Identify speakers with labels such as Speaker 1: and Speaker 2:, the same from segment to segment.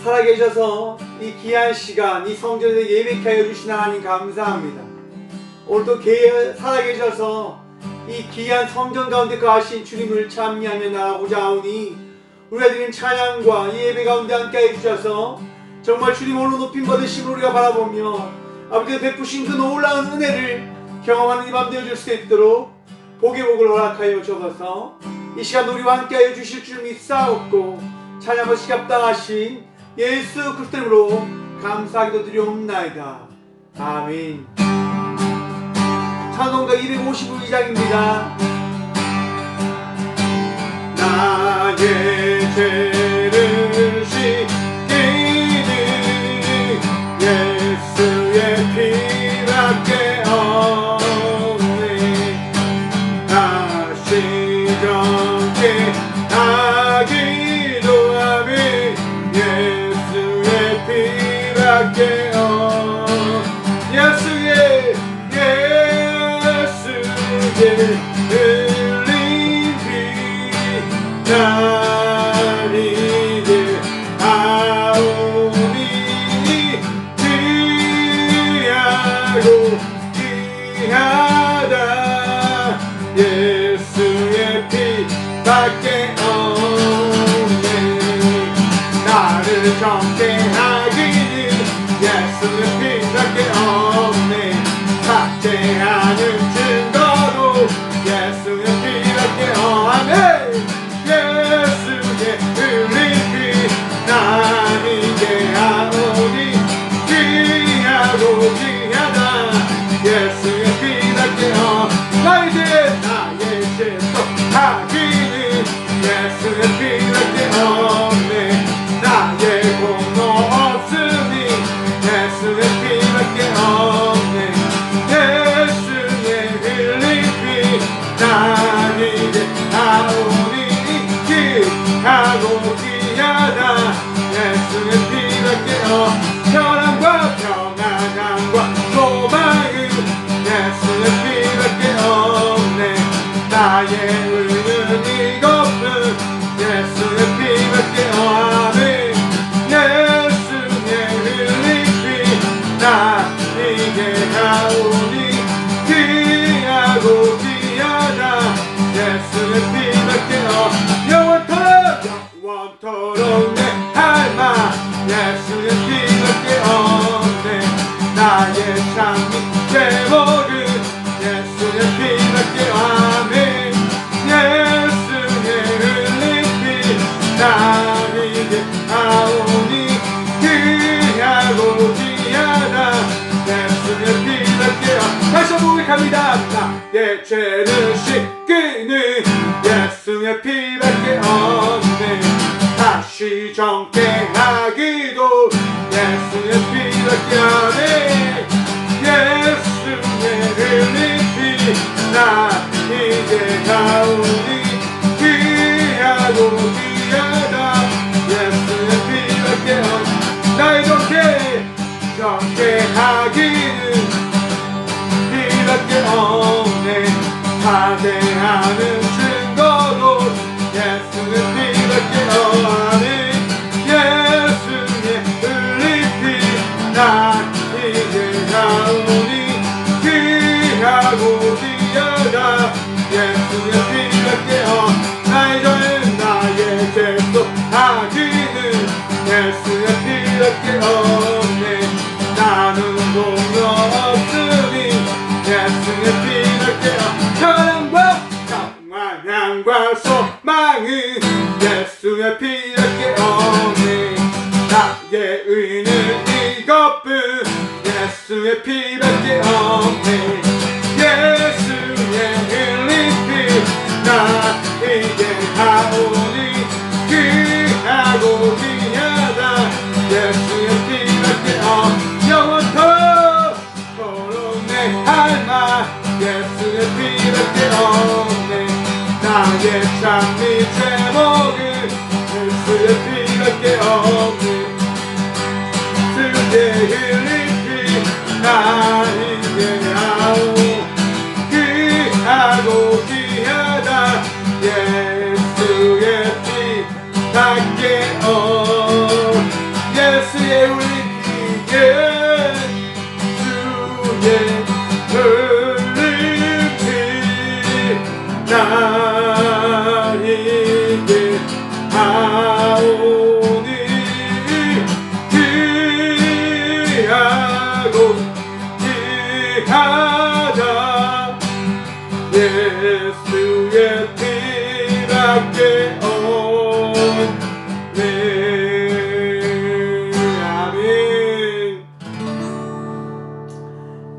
Speaker 1: 살아계셔서 이 귀한 시간, 이 성전에서 예배케 하여 주신 하나님 감사합니다. 오늘도 살아계셔서 이 귀한 성전 가운데 거하신 주님을 찬미하며 나아가고자 하오니 우리가 드리는 찬양과 이 예배 가운데 함께 해주셔서 정말 주님 오늘 높임 받으심을 우리가 바라보며 아버지가 베푸신 그 놀라운 은혜를 경험하는 이 밤 되어줄 수 있도록 복의 복을 허락하여 주셔서 이 시간 우리와 함께하여 주실 줄 믿사옵고 찬양을 시갑당하신 예수 그리스도 이름으로 감사하기도 드리옵나이다. 아멘. 찬송가 252장입니다. 나의 죄를 씻기는 예수의 피밖에 없네. 다시 정케 하기도 하면 예수의 피밖에 예수의 흘린 피 날 이제 아오니 귀하고 귀하다. 예수의 피밖에 없네. 나를 정케 하기는 예수의 피밖에 없네. 삭제하는 증거도 예수의 피밖에 없네. 예수의 흘린 피 난 이제 아오니 귀하고 귀하다. 예수의 피밖에 나의 죄도 하기는 예수의 피밖에 없네. 나의 공로 없으니 예수의 피밖에 없네. 예수의 흘린 피 난 이제 아오니 귀하고 귀하다. 예수의 피밖에 평안과 평안함과 소망은 예수의 피밖에 없네. 나의 의는 이것뿐 예수의 피밖에 없네. 예수의 흘린 피 나 이제 하오니 귀하고 귀하다. 예수의 피밖에 영원토록 내 할마 예수의 피밖에 없네. 나의 장미 제목은 예수의 피밖에 없네. 예수의 흘린 피 난 이제 아오니 귀하고 귀하다. 예수의 피밖에 다시 한번 고백합니다. 나의 죄를 씻기는 예수의 피밖에 없네. 다시 정케 하기도 예수의 피밖에 없네. 예수의 흘린 피 나 이제 가오니 귀하고 귀하다. 예수의 피밖에 없네. 나의 정케 하기는 피밖에 없네. 파대하는 증거도 예수의 피밖에 없네. 예수의 흘린 피 난 이제 가오니 귀하고 귀하다. 예수의 피밖에 나의 죄도 하기는 예수의 피밖에 없네. 나는 공로 없으니 예수의 피밖에 평안과 소망은 예수의 피밖에 없네. 나의 의는 이것뿐 예수의 피밖에 없네. 예수의 흘린 피 나 이제 하오니 귀하고 귀하다. 예수의 피밖에 영원토록 내 할마 예수의 피밖에 없네. 나의 장미 제목은 예수의 피밖에 없네. 그대 흘린 피 나 이제 아오 귀하고 귀하다. 예수의 피밖에 없네. 아멘.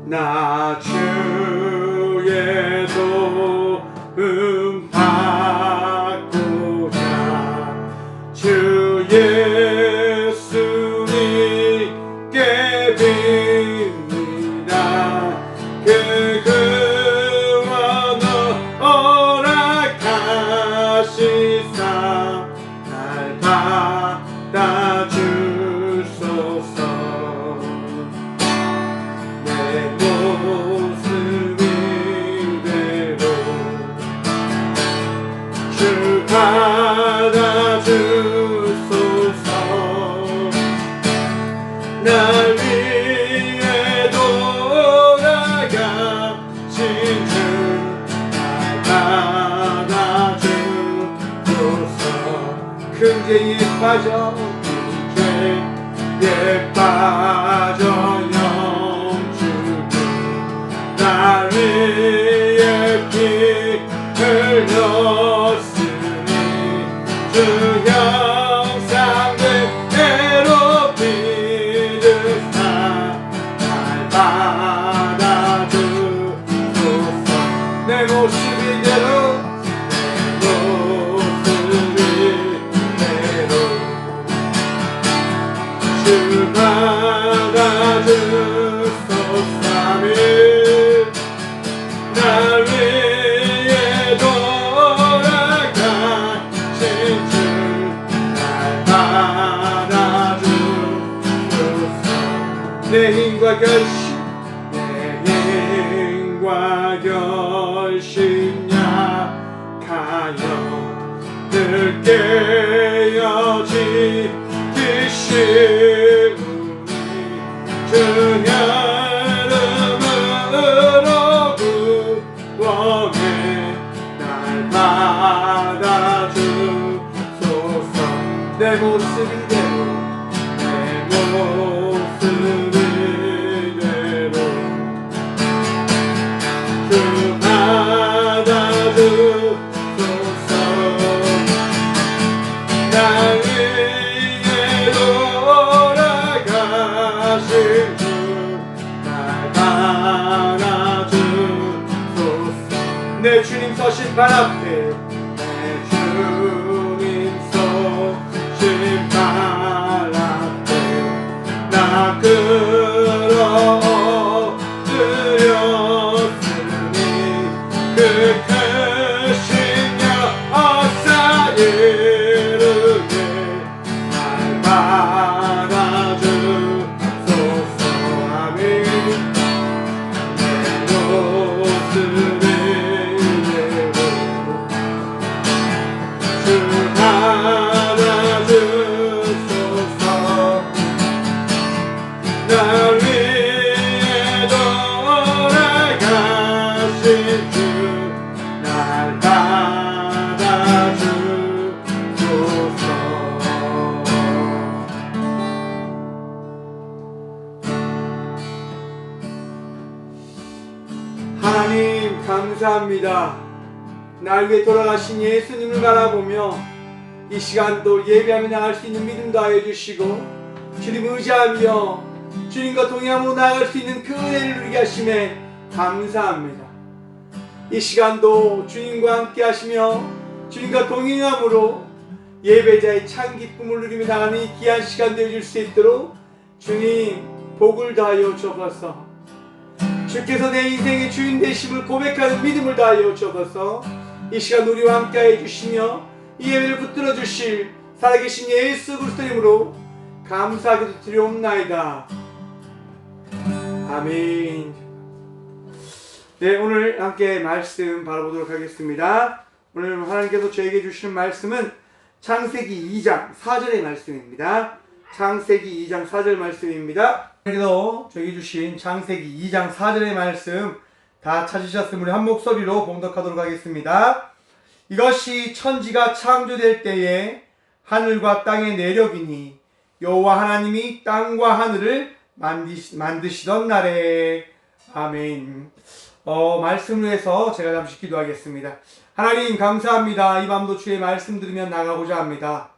Speaker 1: 나 주의 도움 받고자 주 예수님께 빕니다. 그 구원 허락하시사 날 받아주소서. 내 모습 이대로 주 받아주소서. 날 위해 돌아가신 주 날 받아주소서. 큰 죄에 빠져 죄에 빠져 영주고 날 위해 피 흘렸으니 주 형상대로 믿으사 날 받아주소서. 내 모습 이대로 내 모습 이대로 주 받아주소서. 아멘. 날 위해 돌아가신 주 날 받아주소서. 내 힘과 결심 내 힘과 결심 약하여 늘 깨어지 기시우니 주 이름으로 구원해 날 받아주소서. 내 모습 이대로 내 모습 이대로 주 받아주소서. 날 위해 돌아가신 주 날 받아주소서. 내 주님 서신 발 앞에 내 주님 서신 발 앞에 나 끌어들였으니 그 크신 역사 이루게 날 받아주소서. 아멘. 내 모습 이대로 주 받아주소서. 날 위해 돌아가신 주 날 받아주소서. 하나님 감사합니다. 날 위해 돌아가신 예수님을 바라보며 이 시간도 예배하며 나갈 수 있는 믿음 더하여 주시고 주님 의지하며 주님과 동행함으로 나아갈 수 있는 그 은혜를 누리게 하심에 감사합니다. 이 시간도 주님과 함께 하시며 주님과 동행함으로 예배자의 참 기쁨을 누리며 나가는 이 귀한 시간 되어줄 수 있도록 주님 복을 다하여 주옵소서. 주께서 내 인생의 주인 되심을 고백하는 믿음을 다하여 주옵소서. 이 시간 우리와 함께하여 주시며 이 예배를 붙들어 주실 살아계신 예수 그리스도 이름으로 감사하게도 드리옵나이다. 아멘. 네, 오늘 함께 말씀 바라보도록 하겠습니다. 오늘 하나님께서 저에게 주시는 말씀은 창세기 2장 4절의 말씀입니다. 창세기 2장 4절 말씀입니다. 그래도 저에게 주신 창세기 2장 4절의 말씀 다 찾으셨으면 우리 한 목소리로 봉독하도록 하겠습니다. 이것이 천지가 창조될 때에 하늘과 땅의 내력이니 여호와 하나님이 땅과 하늘을 만드시던 날에. 아멘. 말씀을 해서 제가 잠시 기도하겠습니다. 하나님 감사합니다. 이 밤도 주의 말씀 들으며 나가고자 합니다.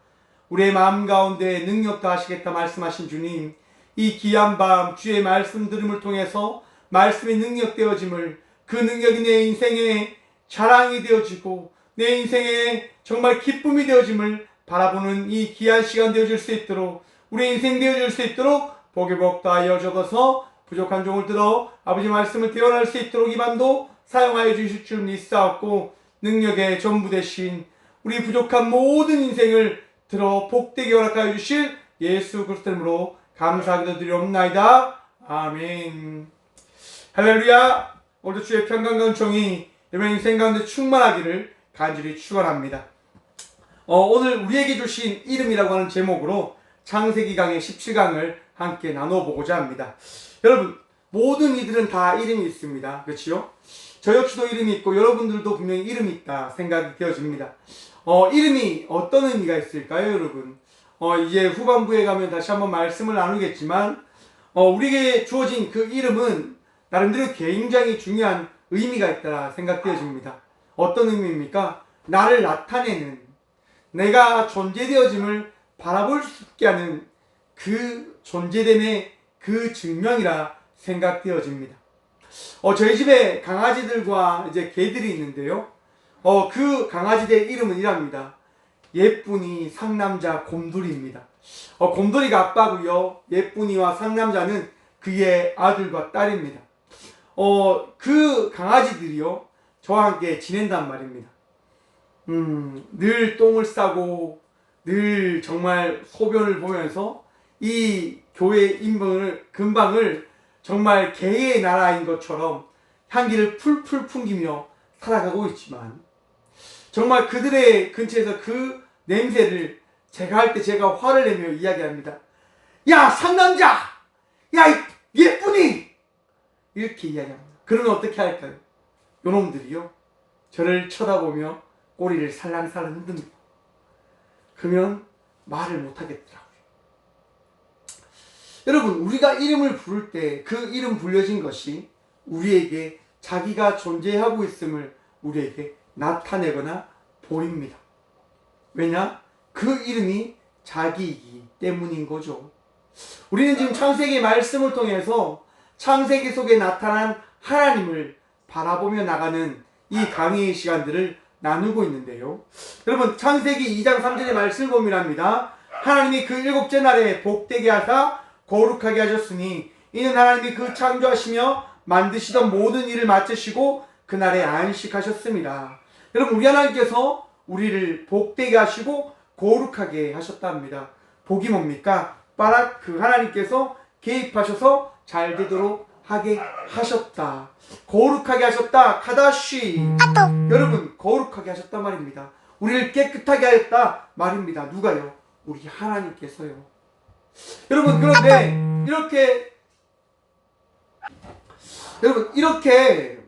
Speaker 1: 우리의 마음 가운데 능력 다하시겠다 말씀하신 주님, 이 귀한 밤 주의 말씀 들음을 통해서 말씀이 능력되어짐을, 그 능력이 내 인생의 자랑이 되어지고 내 인생의 정말 기쁨이 되어짐을 바라보는 이 귀한 시간 되어질 수 있도록, 우리 인생 되어질 수 있도록 복의 복 다하여 적어서 부족한 종을 들어 아버지 말씀을 대언할 수 있도록 이 밤도 사용하여 주실 줄 믿사옵고, 능력의 전부 되신 우리 부족한 모든 인생을 들어 복되게 허락하여 주실 예수 그리스도 이름으로 감사하기도 드리옵나이다. 아멘. 할렐루야. 오늘도 주의 평강과 은총이 여러분 인생 가운데 충만하기를 간절히 축원합니다. 오늘 우리에게 주신 이름이라고 하는 제목으로 창세기 강의 17강을 함께 나눠보고자 합니다. 여러분, 모든 이들은 다 이름이 있습니다. 그렇지요? 저 역시도 이름이 있고 여러분들도 분명히 이름이 있다 생각이 되어집니다. 이름이 어떤 의미가 있을까요, 여러분? 이제 후반부에 가면 다시 한번 말씀을 나누겠지만, 우리에게 주어진 그 이름은 나름대로 굉장히 중요한 의미가 있다 생각되어집니다. 어떤 의미입니까? 나를 나타내는, 내가 존재되어짐을 바라볼 수 있게 하는 그 존재됨의 그 증명이라 생각되어집니다. 저희 집에 강아지들과 이제 개들이 있는데요. 그 강아지들의 이름은 이랍니다. 예쁜이, 상남자, 곰돌이입니다. 곰돌이가 아빠고요. 예쁜이와 상남자는 그의 아들과 딸입니다. 그 강아지들이요, 저와 함께 지낸단 말입니다. 늘 똥을 싸고 늘 정말 소변을 보면서 이 교회 근방을 정말 개의 나라인 것처럼 향기를 풀풀 풍기며 살아가고 있지만, 정말 그들의 근처에서 그 냄새를 제가 할 때 제가 화를 내며 이야기합니다. 야, 상남자! 야, 예쁜이! 이렇게 이야기합니다. 그러면 어떻게 할까요? 요놈들이요, 저를 쳐다보며 꼬리를 살랑살랑 흔듭니다. 그러면 말을 못하겠더라고요. 여러분, 우리가 이름을 부를 때 그 이름 불려진 것이 우리에게 자기가 존재하고 있음을 우리에게 나타내거나 보입니다. 왜냐? 그 이름이 자기이기 때문인 거죠. 우리는 지금 창세기 말씀을 통해서 창세기 속에 나타난 하나님을 바라보며 나가는 이 강의의 시간들을 나누고 있는데요. 여러분, 창세기 2장 3절의 말씀을 보미랍니다. 하나님이 그 일곱째 날에 복되게 하사 거룩하게 하셨으니 이는 하나님이 그 창조하시며 만드시던 모든 일을 마치시고 그날에 안식하셨습니다. 여러분, 우리 하나님께서 우리를 복되게 하시고 거룩하게 하셨답니다. 복이 뭡니까? 바락 그 하나님께서 개입하셔서 잘 되도록 하게 하셨다. 거룩하게 하셨다. 카다시. 여러분, 거룩하게 하셨다 말입니다. 우리를 깨끗하게 하였다 말입니다. 누가요? 우리 하나님께서요. 여러분, 그런데 이렇게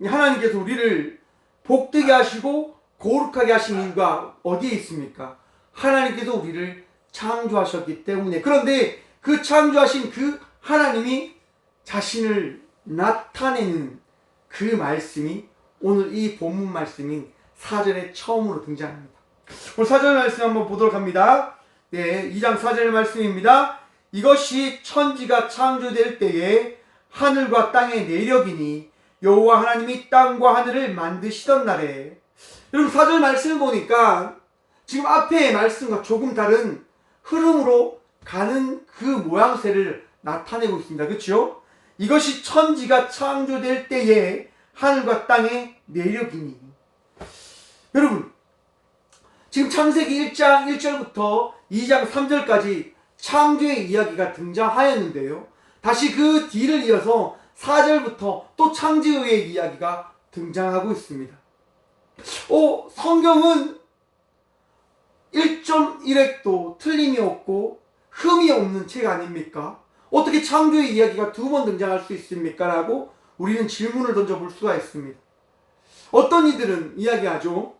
Speaker 1: 하나님께서 우리를 복되게 하시고 거룩하게 하신 이유가 어디에 있습니까? 하나님께서 우리를 창조하셨기 때문에. 그런데 그 창조하신 그 하나님이 자신을 나타내는 그 말씀이 오늘 이 본문 말씀인 4절에 처음으로 등장합니다. 오늘 4절 말씀 한번 보도록 합니다. 네, 2장 4절 말씀입니다. 이것이 천지가 창조될 때에 하늘과 땅의 내력이니 여호와 하나님이 땅과 하늘을 만드시던 날에. 여러분, 4절 말씀을 보니까 지금 앞의 말씀과 조금 다른 흐름으로 가는 그 모양새를 나타내고 있습니다. 그렇죠? 이것이 천지가 창조될 때에 하늘과 땅의 내력이니. 여러분, 지금 창세기 1장 1절부터 2장 3절까지 창조의 이야기가 등장하였는데요. 다시 그 뒤를 이어서 4절부터 또 창조의 이야기가 등장하고 있습니다. 성경은 1.1획도 틀림이 없고 흠이 없는 책 아닙니까? 어떻게 창조의 이야기가 두 번 등장할 수 있습니까? 라고 우리는 질문을 던져볼 수가 있습니다. 어떤 이들은 이야기하죠.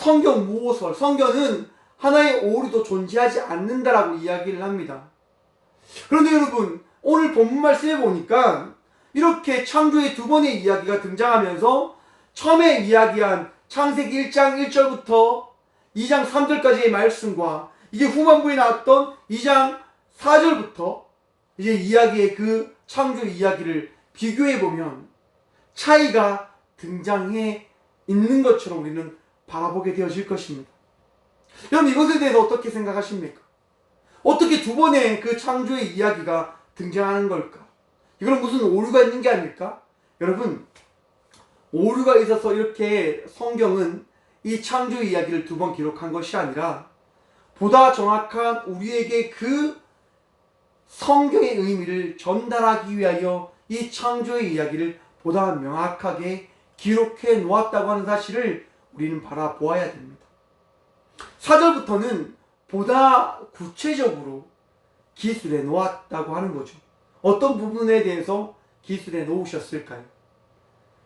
Speaker 1: 성경 모호설, 성경은 하나의 오류도 존재하지 않는다라고 이야기를 합니다. 그런데 여러분, 오늘 본문 말씀에 보니까 이렇게 창조의 두 번의 이야기가 등장하면서 처음에 이야기한 창세기 1장 1절부터 2장 3절까지의 말씀과 이게 후반부에 나왔던 2장 4절부터 이제 이야기의 그 창조 이야기를 비교해 보면 차이가 등장해 있는 것처럼 우리는 바라보게 되어질 것입니다. 여러분, 이것에 대해서 어떻게 생각하십니까? 어떻게 두 번의 그 창조의 이야기가 등장하는 걸까? 이건 무슨 오류가 있는 게 아닐까? 여러분, 오류가 있어서 이렇게 성경은 이 창조의 이야기를 두 번 기록한 것이 아니라 보다 정확한 우리에게 그 성경의 의미를 전달하기 위하여 이 창조의 이야기를 보다 명확하게 기록해 놓았다고 하는 사실을 우리는 바라보아야 됩니다. 4절부터는 보다 구체적으로 기술해 놓았다고 하는 거죠. 어떤 부분에 대해서 기술해 놓으셨을까요?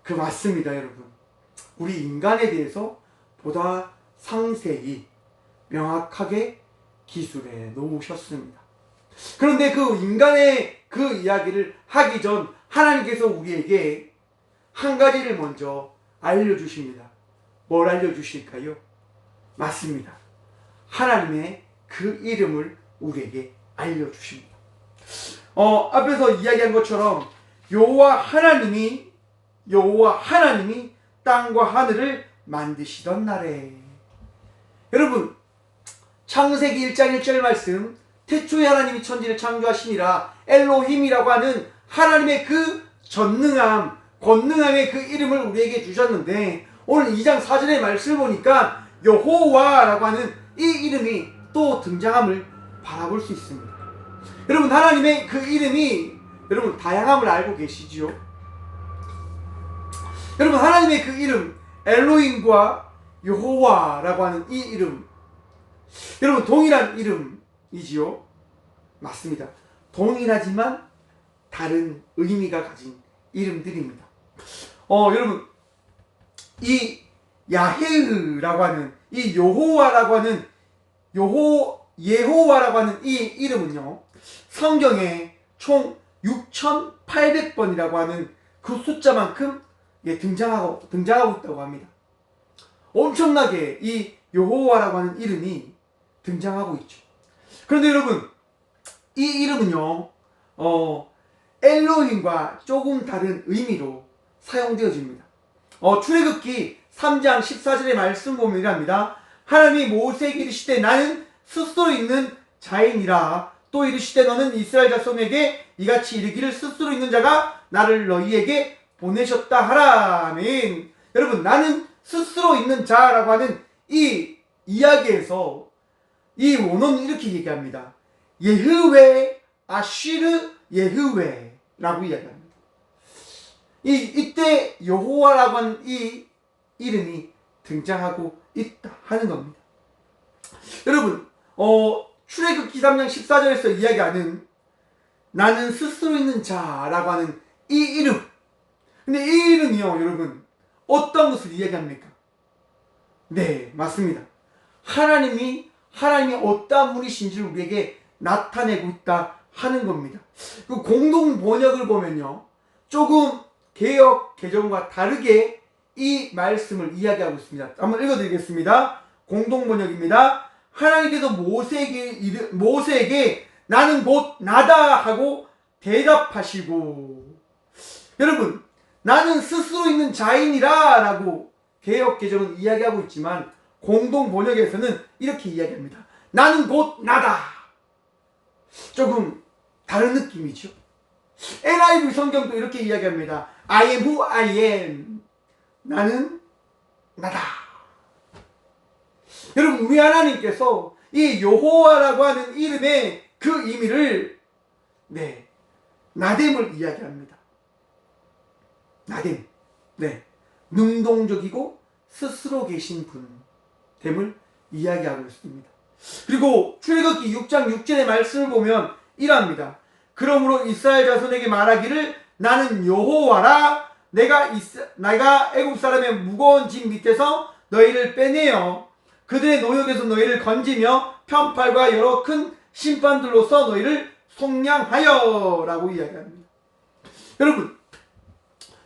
Speaker 1: 그 맞습니다, 여러분. 우리 인간에 대해서 보다 상세히 명확하게 기술해 놓으셨습니다. 그런데 그 인간의 그 이야기를 하기 전 하나님께서 우리에게 한 가지를 먼저 알려주십니다. 뭘 알려주실까요? 맞습니다. 하나님의 그 이름을 우리에게 알려주십니다. 앞에서 이야기한 것처럼 여호와 하나님이 땅과 하늘을 만드시던 날에, 여러분, 창세기 1장 1절 말씀, 태초에 하나님이 천지를 창조하시니라 엘로힘이라고 하는 하나님의 그 전능함, 권능함의 그 이름을 우리에게 주셨는데, 오늘 2장 4절의 말씀을 보니까 여호와라고 하는 이 이름이 또 등장함을 바라볼 수 있습니다. 여러분, 하나님의 그 이름이 여러분 다양함을 알고 계시지요? 여러분, 하나님의 그 이름 엘로힘과 여호와라고 하는 이 이름, 여러분 동일한 이름이지요? 맞습니다. 동일하지만 다른 의미가 가진 이름들입니다. 여러분, 이 야헤흐라고 하는 이 여호와라고 하는 예호와라고 하는 이 이름은요, 성경에 총 6,800번이라고 하는 그 숫자만큼 등장하고 있다고 합니다. 엄청나게 이 여호와라고 하는 이름이 등장하고 있죠. 그런데 여러분, 이 이름은요, 엘로힘과 조금 다른 의미로 사용되어집니다. 출애굽기 3장 14절의 말씀 보면 이랍니다. 하나님이 모세에게 이르시되 나는 스스로 있는 자이니라. 또 이르시되 너는 이스라엘 자손에게 이같이 이르기를 스스로 있는 자가 나를 너희에게 보내셨다 하라. 아멘. 여러분, 나는 스스로 있는 자라고 하는 이 이야기에서 이 원어는 이렇게 얘기합니다. 예흐웨 아쉬르 예흐웨라고 이야기합니다. 이때 여호와라고 하는 이 이름이 등장하고 있다 하는 겁니다. 여러분, 출애굽기 3장 14절에서 이야기하는 나는 스스로 있는 자라고 하는 이 이름, 근데 이 이름이요, 여러분, 어떤 것을 이야기합니까? 네, 맞습니다. 하나님이 어떠한 분이신지를 우리에게 나타내고 있다 하는 겁니다. 그 공동 번역을 보면요, 조금 개역 개정과 다르게 이 말씀을 이야기하고 있습니다. 한번 읽어드리겠습니다. 공동 번역입니다. 하나님께서 모세에게 나는 곧 나다 하고 대답하시고, 여러분, 나는 스스로 있는 자인이라 라고 개역 개정은 이야기하고 있지만 공동 번역에서는 이렇게 이야기합니다. 나는 곧 나다. 조금 다른 느낌이죠. NIV 성경도 이렇게 이야기합니다. I am who I am. 나는 나다. 여러분, 우리 하나님께서 이 여호와라고 하는 이름의 그 의미를 나됨을 이야기합니다. 나됨. 능동적이고 스스로 계신 분됨을 이야기하고 있습니다. 그리고 출애굽기 6장 6절의 말씀을 보면 이랍니다. 그러므로 이스라엘 자손에게 말하기를 나는 여호와라. 내가 애굽 사람의 무거운 짐 밑에서 너희를 빼내어 그들의 노역에서 너희를 건지며 편팔과 여러 큰 심판들로서 너희를 속량하여 라고 이야기합니다. 여러분,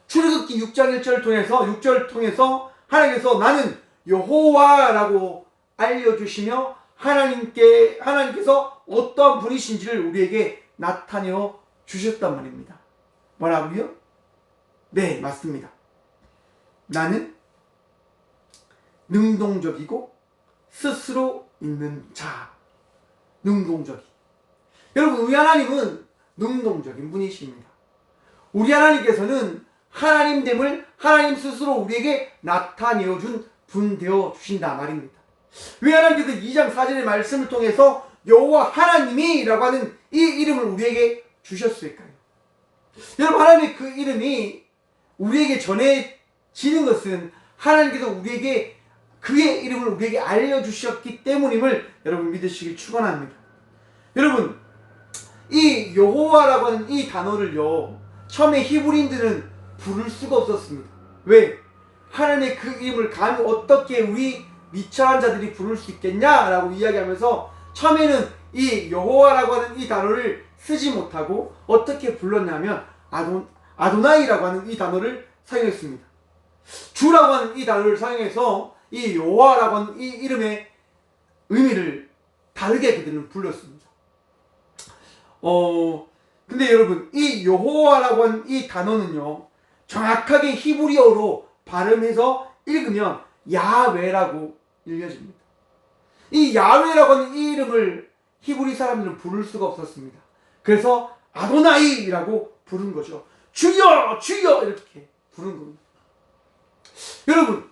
Speaker 1: 출애굽기 6장 6절을 통해서 하나님께서 나는 여호와라고 알려주시며 하나님께서 어떠한 분이신지를 우리에게 나타내어 주셨단 말입니다. 뭐라고요? 네, 맞습니다. 나는 능동적이고 스스로 있는 자. 능동적이. 여러분, 우리 하나님은 능동적인 분이십니다. 우리 하나님께서는 하나님됨을 하나님 스스로 우리에게 나타내어 준 분 되어 주신다 말입니다. 왜 하나님께서 2장 4절의 말씀을 통해서 여호와 하나님이라고 하는 이 이름을 우리에게 주셨을까요? 여러분, 하나님의 그 이름이 우리에게 전해지는 것은 하나님께서 우리에게 그의 이름을 우리에게 알려주셨기 때문임을 여러분 믿으시길 축원합니다. 여러분, 이 여호와라고 하는 이 단어를요, 처음에 히브리인들은 부를 수가 없었습니다. 왜? 하나님의 그 이름을 감히 어떻게 우리 미천한 자들이 부를 수 있겠냐라고 이야기하면서 처음에는 이 여호와라고 하는 이 단어를 쓰지 못하고 어떻게 불렀냐면 아도나이라고 하는 이 단어를 사용했습니다. 주라고 하는 이 단어를 사용해서 이 여호와라고 하는 이 이름의 의미를 다르게 그들은 불렀습니다. 근데 여러분, 이 여호와라고 하는 이 단어는요, 정확하게 히브리어로 발음해서 읽으면 야훼라고 읽혀집니다. 이 야훼라고 하는 이 이름을 히브리 사람들은 부를 수가 없었습니다. 그래서 아도나이라고 부른 거죠. 주여 주여 이렇게 부른 겁니다. 여러분,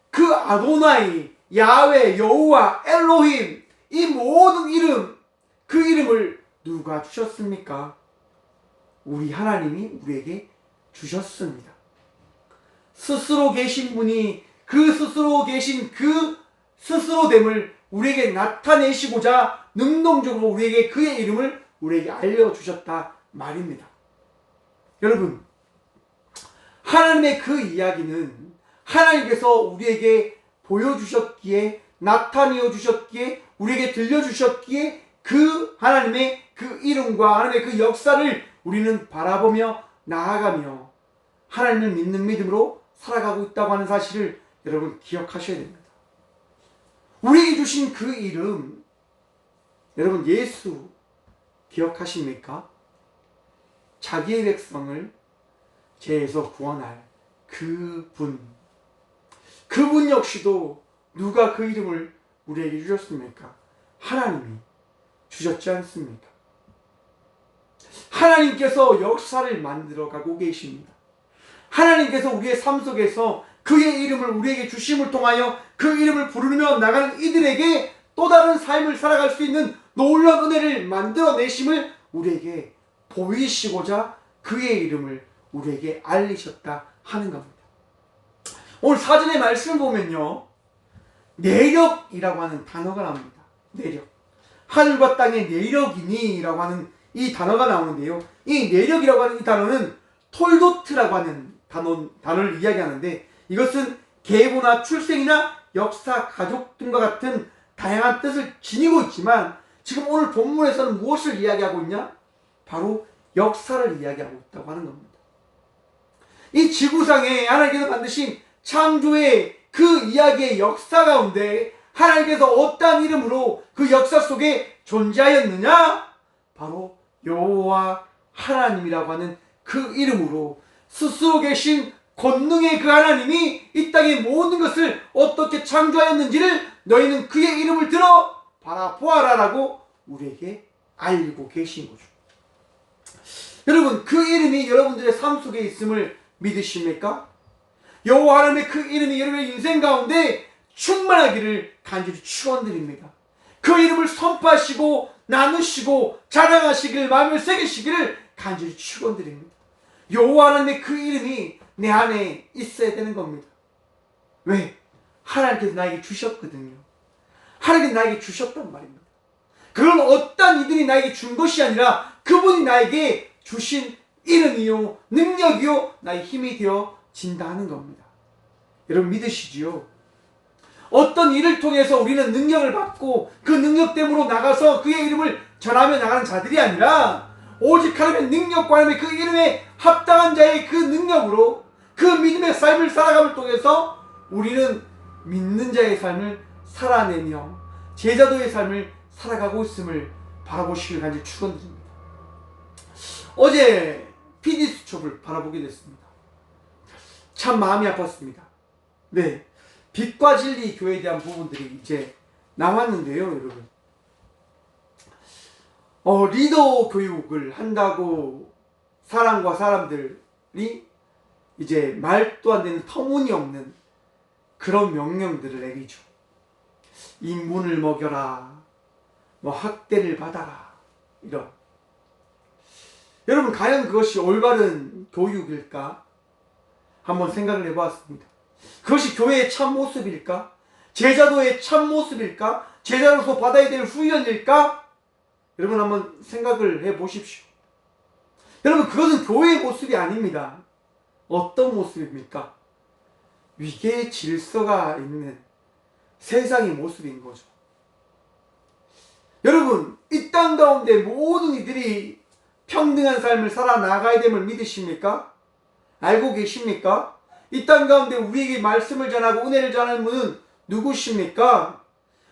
Speaker 1: 그 아도나이, 야훼, 여호와, 엘로힘, 이 모든 이름, 그 이름을 누가 주셨습니까? 우리 하나님이 우리에게 주셨습니다. 스스로 계신 분이 그 스스로 계신 그 스스로됨을 우리에게 나타내시고자 능동적으로 우리에게 그의 이름을 우리에게 알려주셨다 말입니다. 여러분, 하나님의 그 이야기는 하나님께서 우리에게 보여주셨기에, 나타내어 주셨기에, 우리에게 들려주셨기에 그 하나님의 그 이름과 하나님의 그 역사를 우리는 바라보며 나아가며 하나님을 믿는 믿음으로 살아가고 있다고 하는 사실을 여러분 기억하셔야 됩니다. 우리에게 주신 그 이름, 여러분 예수 기억하십니까? 자기의 백성을 죄에서 구원할 그분 역시도 누가 그 이름을 우리에게 주셨습니까? 하나님이 주셨지 않습니까? 하나님께서 역사를 만들어가고 계십니다. 하나님께서 우리의 삶 속에서 그의 이름을 우리에게 주심을 통하여 그 이름을 부르며 나가는 이들에게 또 다른 삶을 살아갈 수 있는 놀라운 은혜를 만들어내심을 우리에게 보이시고자 그의 이름을 우리에게 알리셨다 하는 겁니다. 오늘 사전의 말씀을 보면요, 내력이라고 하는 단어가 나옵니다. 내력. 하늘과 땅의 내력이니 라고 하는 이 단어가 나오는데요, 이 내력이라고 하는 이 단어는 톨도트라고 하는 단어를 이야기하는데, 이것은 계보나 출생이나 역사, 가족 등과 같은 다양한 뜻을 지니고 있지만 지금 오늘 본문에서는 무엇을 이야기하고 있냐? 바로 역사를 이야기하고 있다고 하는 겁니다. 이 지구상에 하나님께서 만드신 창조의 그 이야기의 역사 가운데 하나님께서 어떠한 이름으로 그 역사 속에 존재하였느냐? 바로 여호와 하나님이라고 하는 그 이름으로 스스로 계신 권능의 그 하나님이 이 땅의 모든 것을 어떻게 창조하였는지를 너희는 그의 이름을 들어 바라보아라 라고 우리에게 알고 계신 거죠. 여러분, 그 이름이 여러분들의 삶 속에 있음을 믿으십니까? 여호와 하나님의 그 이름이 여러분의 인생 가운데 충만하기를 간절히 축원드립니다. 그 이름을 선포하시고 나누시고 자랑하시기를, 마음을 새기시기를 간절히 축원드립니다. 여호와 하나님의 그 이름이 내 안에 있어야 되는 겁니다. 왜? 하나님께서 나에게 주셨거든요. 하나님께서 나에게 주셨단 말입니다. 그건 어떤 이들이 나에게 준 것이 아니라 그분이 나에게 주신 이름이요, 능력이요, 나의 힘이 되어진다 하는 겁니다. 여러분 믿으시지요? 어떤 일을 통해서 우리는 능력을 받고 그 능력됨으로 나가서 그의 이름을 전하며 나가는 자들이 아니라 오직 하나님의 능력과 하나님의 그 이름에 합당한 자의 그 능력으로 그 믿음의 삶을 살아감을 통해서 우리는 믿는 자의 삶을 살아내며 제자도의 삶을 살아가고 있음을 바라보시길 간절히 축원드립니다. 어제 PD수첩을 바라보게 됐습니다. 참 마음이 아팠습니다. 네, 빛과 진리 교회에 대한 부분들이 이제 나왔는데요, 여러분. 리더 교육을 한다고 사람과 사람들이 이제 말도 안 되는 터무니없는 그런 명령들을 내리죠. 인문을 먹여라, 학대를 받아라, 이런. 여러분, 과연 그것이 올바른 교육일까? 한번 생각을 해보았습니다. 그것이 교회의 참 모습일까? 제자도의 참 모습일까? 제자로서 받아야 될 훈련일까? 여러분, 한번 생각을 해보십시오. 여러분, 그것은 교회의 모습이 아닙니다. 어떤 모습입니까? 위계의 질서가 있는 세상의 모습인 거죠. 여러분, 이 땅 가운데 모든 이들이 평등한 삶을 살아나가야 됨을 믿으십니까? 알고 계십니까? 이 땅 가운데 우리에게 말씀을 전하고 은혜를 전하는 분은 누구십니까?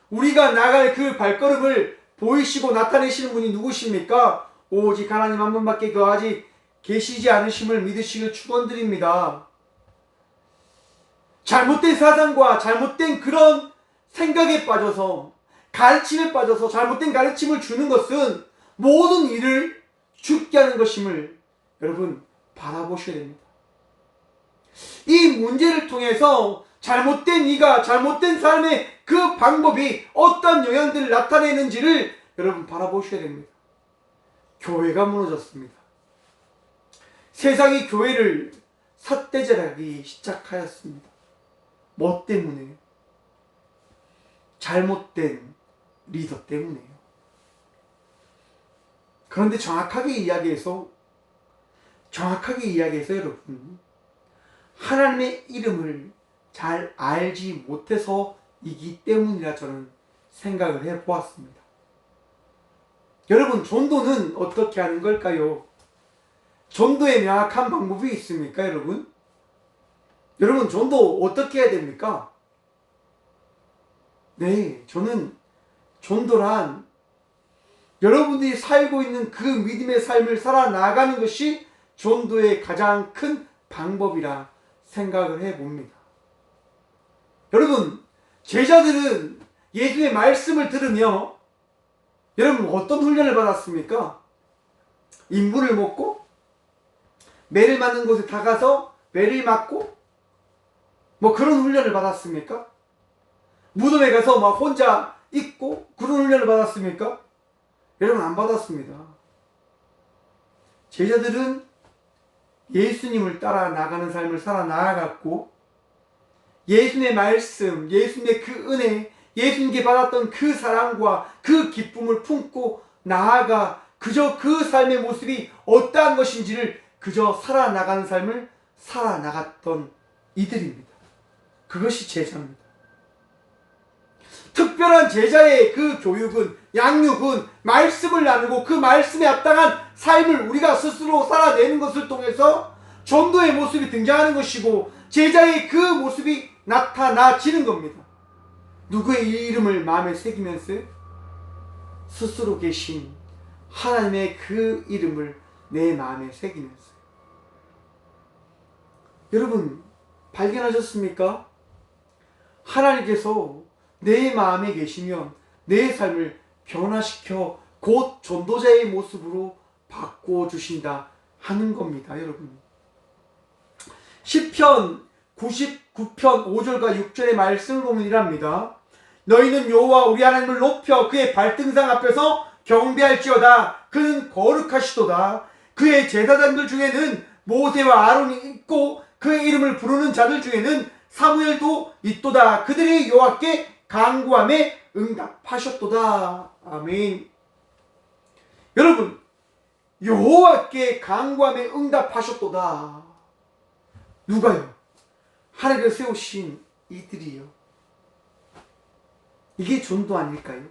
Speaker 1: 우리가 나갈 그 발걸음을 보이시고 나타내시는 분이 누구십니까? 오직 하나님 한 분밖에 거하지 계시지 않으심을 믿으시길 축원드립니다. 잘못된 사상과 잘못된 그런 생각에 빠져서, 가르침에 빠져서 잘못된 가르침을 주는 것은 모든 일을 죽게 하는 것임을 여러분 바라보셔야 됩니다. 이 문제를 통해서 잘못된 이가, 잘못된 삶의 그 방법이 어떤 영향들을 나타내는지를 여러분 바라보셔야 됩니다. 교회가 무너졌습니다. 세상이 교회를 삿대질하기 시작하였습니다. 뭐 때문에? 잘못된 리더 때문에요. 그런데 정확하게 이야기해서 여러분, 하나님의 이름을 잘 알지 못해서이기 때문이라 저는 생각을 해보았습니다. 여러분, 전도는 어떻게 하는 걸까요? 전도에 명확한 방법이 있습니까, 여러분? 여러분, 전도 어떻게 해야 됩니까? 네, 저는 전도란 여러분들이 살고 있는 그 믿음의 삶을 살아나가는 것이 전도의 가장 큰 방법이라 생각을 해봅니다. 여러분, 제자들은 예수의 말씀을 들으며 여러분 어떤 훈련을 받았습니까? 인분을 먹고 매를 맞는 곳에 다가서 매를 맞고 그런 훈련을 받았습니까? 무덤에 가서 혼자 있고 그런 훈련을 받았습니까? 여러분, 안 받았습니다. 제자들은 예수님을 따라 나가는 삶을 살아나갔고 예수님의 말씀, 예수님의 그 은혜, 예수님께 받았던 그 사랑과 그 기쁨을 품고 나아가 그저 그 삶의 모습이 어떠한 것인지를 그저 살아나가는 삶을 살아나갔던 이들입니다. 그것이 제자입니다. 특별한 제자의 그 교육은, 양육은 말씀을 나누고 그 말씀에 합당한 삶을 우리가 스스로 살아내는 것을 통해서 전도의 모습이 등장하는 것이고 제자의 그 모습이 나타나지는 겁니다. 누구의 이름을 마음에 새기면서? 스스로 계신 하나님의 그 이름을 내 마음에 새기면서. 여러분, 발견하셨습니까? 하나님께서 내 마음에 계시면 내 삶을 변화시켜 곧 전도자의 모습으로 바꿔주신다 하는 겁니다, 여러분. 시편 99편 5절과 6절의 말씀을 보면 이랍니다. 너희는 여호와 우리 하나님을 높여 그의 발등상 앞에서 경배할지어다. 그는 거룩하시도다. 그의 제사장들 중에는 모세와 아론이 있고 그의 이름을 부르는 자들 중에는 사무엘도 있도다. 그들이 여호와께 간구함에 응답하셨도다. 아멘. 여러분, 여호와께 간구함에 응답하셨도다. 누가요? 하나님께서 세우신 이들이요. 이게 전도 아닐까요?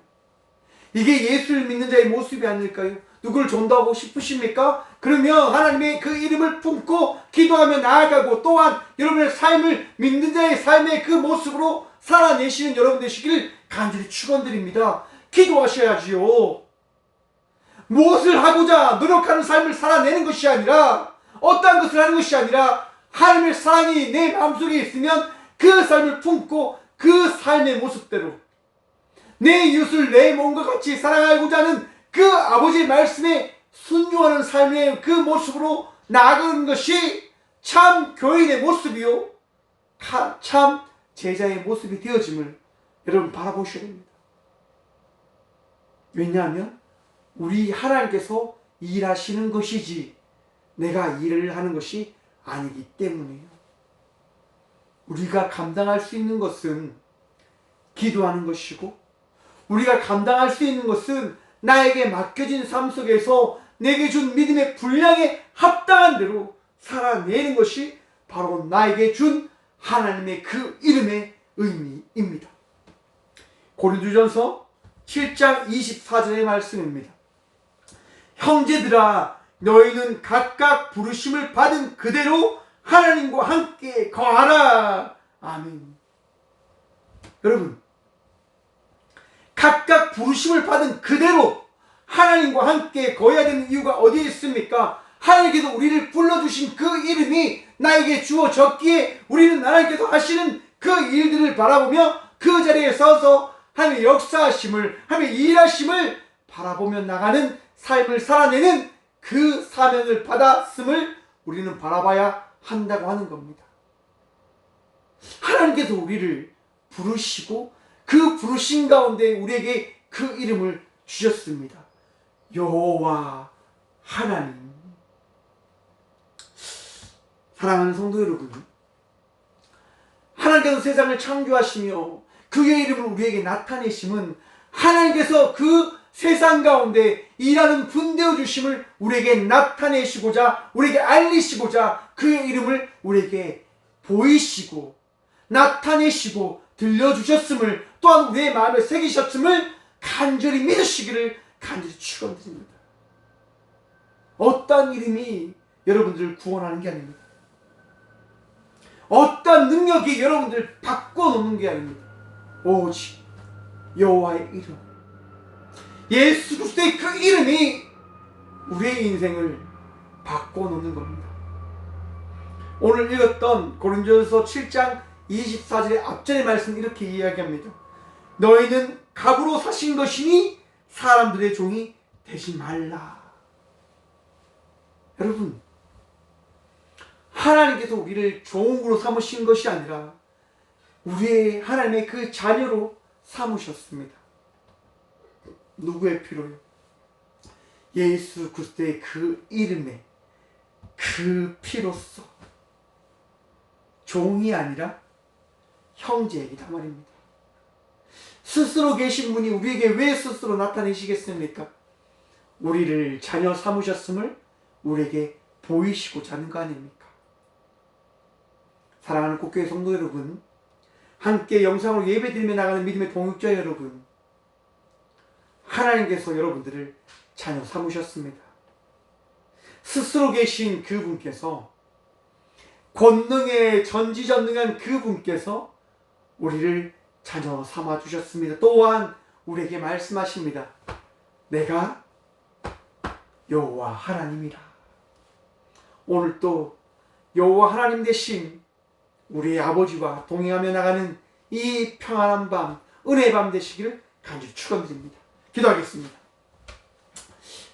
Speaker 1: 이게 예수를 믿는 자의 모습이 아닐까요? 누구를 전도하고 싶으십니까? 그러면 하나님의 그 이름을 품고 기도하며 나아가고, 또한 여러분의 삶을 믿는 자의 삶의 그 모습으로 살아내시는 여러분 되시기를 간절히 축원드립니다. 기도하셔야지요. 무엇을 하고자 노력하는 삶을 살아내는 것이 아니라, 어떠한 것을 하는 것이 아니라, 하나님의 사랑이 내 마음속에 있으면 그 삶을 품고 그 삶의 모습대로 내 이웃을 내 몸과 같이 사랑하고자 하는 그 아버지의 말씀에 순종하는 삶의 그 모습으로 나아가는 것이 참 교인의 모습이요, 참 제자의 모습이 되어짐을 여러분 바라보셔야 됩니다. 왜냐하면 우리 하나님께서 일하시는 것이지 내가 일을 하는 것이 아니기 때문이에요. 우리가 감당할 수 있는 것은 기도하는 것이고, 우리가 감당할 수 있는 것은 나에게 맡겨진 삶 속에서 내게 준 믿음의 분량에 합당한 대로 살아내는 것이 바로 나에게 준 하나님의 그 이름의 의미입니다. 고린도전서 7장 24절의 말씀입니다. 형제들아, 너희는 각각 부르심을 받은 그대로 하나님과 함께 거하라. 아멘. 여러분, 각각 부르심을 받은 그대로 하나님과 함께 거해야 되는 이유가 어디에 있습니까? 하나님께서 우리를 불러주신 그 이름이 나에게 주어졌기에 우리는 하나님께서 하시는 그 일들을 바라보며 그 자리에 서서 하나님의 역사하심을, 하나님의 일하심을 바라보며 나가는 삶을 살아내는 그 사명을 받았음을 우리는 바라봐야 한다고 하는 겁니다. 하나님께서 우리를 부르시고 그 부르신 가운데 우리에게 그 이름을 주셨습니다. 여호와 하나님. 사랑하는 성도 여러분, 하나님께서 세상을 창조하시며 그의 이름을 우리에게 나타내심은 하나님께서 그 세상 가운데 일하는 분되어 주심을 우리에게 나타내시고자, 우리에게 알리시고자 그의 이름을 우리에게 보이시고 나타내시고 들려주셨음을, 또한 우리의 마음에 새기셨음을 간절히 믿으시기를 간절히 축원드립니다. 어떠한 이름이 여러분들을 구원하는 게 아닙니다. 어떠한 능력이 여러분들을 바꿔놓는 게 아닙니다. 오직 여호와의 이름, 예수 그리스도의 그 이름이 우리의 인생을 바꿔놓는 겁니다. 오늘 읽었던 고린도전서 7장 24절의 앞전의 말씀 이렇게 이야기합니다. 너희는 갑으로 사신 것이니 사람들의 종이 되지 말라. 여러분, 하나님께서 우리를 종으로 삼으신 것이 아니라 우리의 하나님의 그 자녀로 삼으셨습니다. 누구의 피로요? 예수 그리스도의 그 이름에 그 피로써 종이 아니라 형제이다 말입니다. 스스로 계신 분이 우리에게 왜 스스로 나타내시겠습니까? 우리를 자녀 삼으셨음을 우리에게 보이시고자 하는 거 아닙니까? 사랑하는 꽃교회 성도 여러분, 함께 영상으로 예배드리며 나가는 믿음의 동역자 여러분, 하나님께서 여러분들을 자녀 삼으셨습니다. 스스로 계신 그분께서, 권능에 전지전능한 그분께서 우리를 자녀 삼아주셨습니다. 또한 우리에게 말씀하십니다. 내가 여호와 하나님이라. 오늘 또 여호와 하나님 되신 우리의 아버지와 동행하며 나가는 이 평안한 밤, 은혜의 밤 되시기를 간절히 축원드립니다. 기도하겠습니다.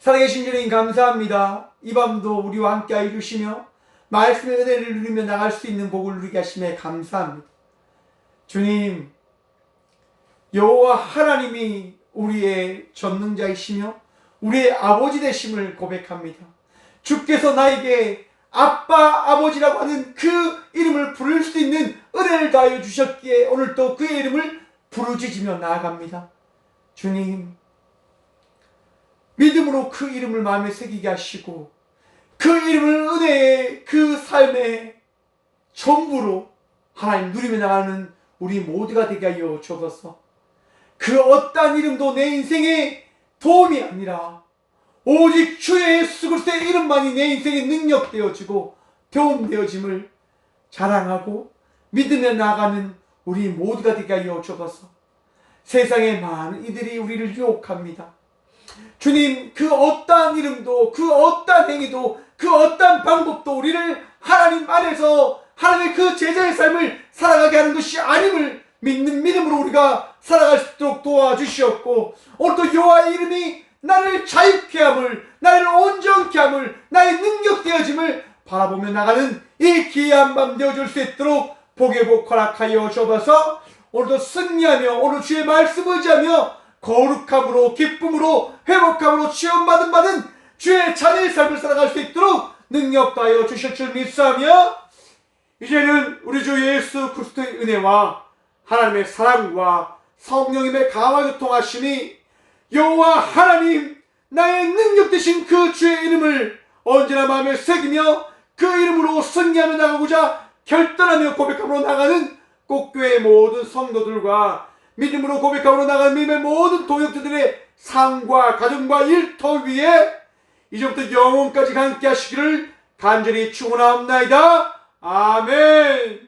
Speaker 1: 살아계신 주님 감사합니다. 이 밤도 우리와 함께 해주시며 말씀의 은혜를 누리며 나갈 수 있는 복을 누리게 하심에 감사합니다. 주님, 여호와 하나님이 우리의 전능자이시며 우리의 아버지 되심을 고백합니다. 주께서 나에게 아빠, 아버지라고 하는 그 이름을 부를 수 있는 은혜를 다하여 주셨기에 오늘 또 그의 이름을 부르짖으며 나아갑니다. 주님, 믿음으로 그 이름을 마음에 새기게 하시고 그 이름을 은혜의 그 삶의 전부로 하나님 누리며 나가는 우리 모두가 되게 하여 주옵소서. 그 어떠한 이름도 내 인생에 도움이 아니라 오직 주 예수 그리스도의 이름만이 내 인생의 능력되어지고 도움되어짐을 자랑하고 믿으며 나가는 우리 모두가 되게 하여 주옵소서. 세상의 많은 이들이 우리를 유혹합니다. 주님, 그 어떠한 이름도, 그 어떠한 행위도, 그 어떠한 방법도 우리를 하나님 안에서 하나님의 그 제자의 삶을 살아가게 하는 것이 아님을 믿는 믿음으로 우리가 살아갈 수 있도록 도와주시옵고, 오늘도 여호와의 이름이 나를 자유케 함을, 나를 온전케 함을, 나의 능력되어짐을 바라보며 나가는 이 귀한 밤 되어줄 수 있도록 복의 복 허락하여 주옵소서. 오늘도 승리하며 오늘 주의 말씀 의지하며 거룩함으로 기쁨으로 회복함으로 치유받은 주의 자녀의 삶을 살아갈 수 있도록 능력 다하여 주실 줄 믿사오며, 이제는 우리 주 예수 그리스도의 은혜와 하나님의 사랑과 성령님의 강화 교통하심이 여호와 하나님 나의 능력 되신 그 주의 이름을 언제나 마음에 새기며 그 이름으로 승리하며 나가고자 결단하며 고백함으로 나가는 꼭교회의 모든 성도들과 믿음으로 고백함으로 나가는 믿음의 모든 동역자들의 삶과 가정과 일터 위에 이제부터 영원까지 함께 하시기를 간절히 축원하옵나이다. 아멘.